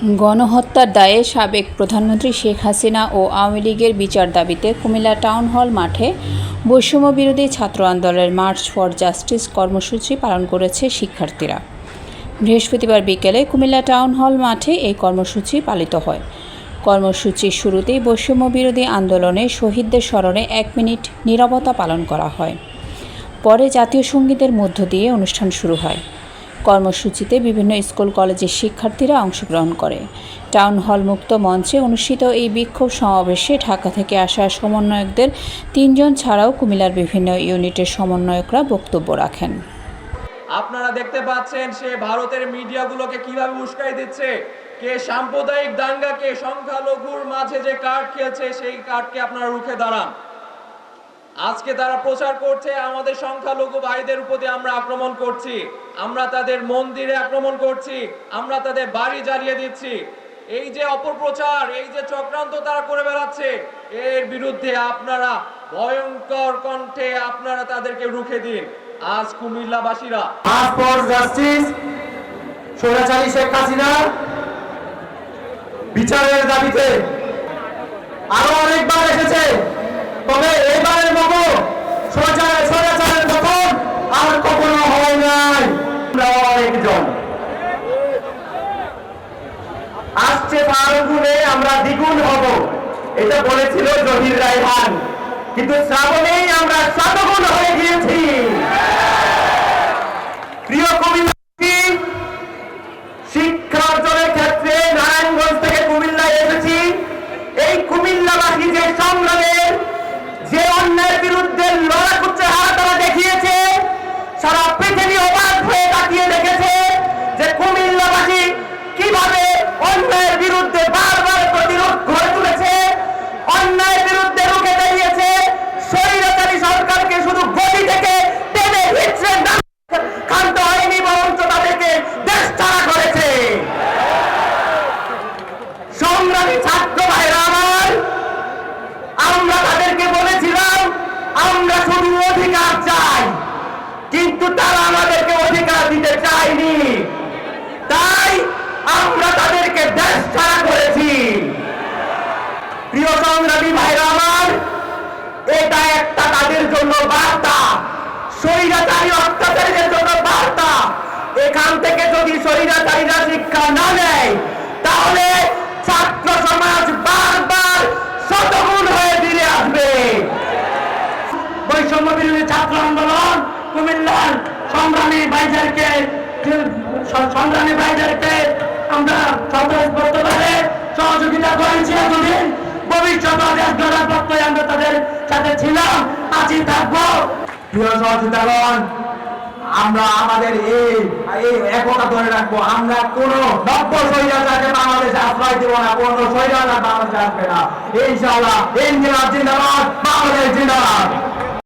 গণহত্যার দায়ে সাবেক প্রধানমন্ত্রী শেখ হাসিনা ও আওয়ামী লীগের বিচার দাবিতে কুমিল্লা টাউন হল মাঠে বৈষম্যবিরোধী ছাত্র আন্দোলনের মার্চ ফর জাস্টিস কর্মসূচি পালন করেছে শিক্ষার্থীরা। বৃহস্পতিবার বিকেলে কুমিল্লা টাউন হল মাঠে এই কর্মসূচি পালিত হয়। কর্মসূচির শুরুতেই বৈষম্যবিরোধী আন্দোলনে শহীদদের স্মরণে 1 মিনিট নীরবতা পালন করা হয়। পরে জাতীয় সঙ্গীতের মধ্য দিয়ে অনুষ্ঠান শুরু হয়। কর্মসূচিতে বিভিন্ন স্কুল কলেজের শিক্ষার্থীরা অংশগ্রহণ করে। টাউন হল মুক্ত মঞ্চে অনুষ্ঠিত এই বিক্ষোভ সমাবেশে ঢাকা থেকে আসা সমন্বয়কদের 3 জন ছাড়াও কুমিল্লার বিভিন্ন ইউনিটের সমন্বয়করা বক্তব্য রাখেন। আপনারা দেখতে পাচ্ছেন সে ভারতের মিডিয়াগুলোকে কিভাবে উস্কাই দিচ্ছে, কে সাম্প্রদায়িক দাঙ্গাকে সংখ্যালঘুর মাঝে যে কার্ড খেলছে সেই কার্ডকে আপনারা রুখে দাঁড়ান। আজকে তারা প্রচার করছে আমাদের সংখ্যালঘু ভাইদের উপরে আমরা আক্রমণ করছি, আমরা তাদের মন্দিরে আক্রমণ করছি, আমরা তাদের বাড়ি জ্বালিয়ে দিচ্ছি। এই যে অপপ্রচার, এই যে চক্রান্ত তারা করে বেড়াচ্ছে, এর বিরুদ্ধে আপনারা ভয়ঙ্কর কণ্ঠে আপনারা তাদেরকে রুখে দিন। আজ কুমিল্লাবাসীরা মার্চ ফর জাস্টিস স্বৈরাচারী শেখ হাসিনা বিচারের দাবিতে আরো অনেকবার এসেছে, তবে এবারের মতো স্বৈরাচারের মতন আর কখনো হয় নাই। আমরা অনেকজন আসছে ফাল্গুনে আমরা দ্বিগুণ হব, এটা বলেছিল জহির রায়হান, কিন্তু শ্রাবণেই আমরা শতগুণ হয়ে গিয়েছি। প্রিয় কুমিল্লাবাসী, শিক্ষা অর্জনের ক্ষেত্রে নারায়ণগঞ্জ থেকে কুমিল্লায় এসেছি। এই কুমিল্লাবাসী যে সংগ্রামের, যে অন্যায়ের বিরুদ্ধে লড়াকু চেহারা তারা দেখিয়েছে, সারা পৃথিবী অবাক হয়ে তাকিয়ে দেখেছে যে কুমিল্লাবাসী কিভাবে অন্যায়ের বিরুদ্ধে বারবার প্রতিরোধ গড়ে তুলেছে, অন্যায়ের বিরুদ্ধে রুখে দাঁড়িয়েছে, স্বৈরাচারী সরকারকে শুধু গদি থেকে টেনে হিচড়ে ক্ষান্ত হয়নি, বরঞ্চ তাদেরকে দেশ ছাড়া করেছে। সংগ্রামী ছাত্র ভাইরা আমার, আমরা তাদেরকে বলেছিলাম আমরা শুধু অধিকার চাই, কিন্তু তারা আমাদেরকে অধিকার দিতে চায়নি, তাই আমরা তাদেরকে দেশ ছাড়া করেছি। প্রিয় সংগ্রামী ভাইরা আমার, এটা একটা তাদের জন্য বার্তা, স্বৈরাচারী অত্যাচারীদের জন্য বার্তা। এখান থেকে যদি স্বৈরাচারীরা শিক্ষা না নেয়, তাহলে ছাত্র সমাজ বারবার শতগুণ হয়ে ফিরে আসবে। বৈষম্য বিরোধী ছাত্র আন্দোলন কুমিল্লার সংগ্রামী ভাইদেরকে আমরা স্বতঃস্ফূর্তভাবে সহযোগিতা করেছি এতদিন। ভবিষ্যতে দেশ গড়ার পক্ষে আমরা তাদের সাথে ছিলাম, আছি, থাকবো। প্রিয় সহযোগিতাগণ, আমরা আমাদের এই একতা ধরে রাখবো। আমরা কোন নব্য স্বৈরাচারকে বাংলাদেশে আশ্রয় দেব না, কোন স্বৈরাচার বাংলাদেশে আসবে না ইনশাআল্লাহ। ইনকিলাব জিন্দাবাদ, বাংলাদেশ জিন্দাবাদ।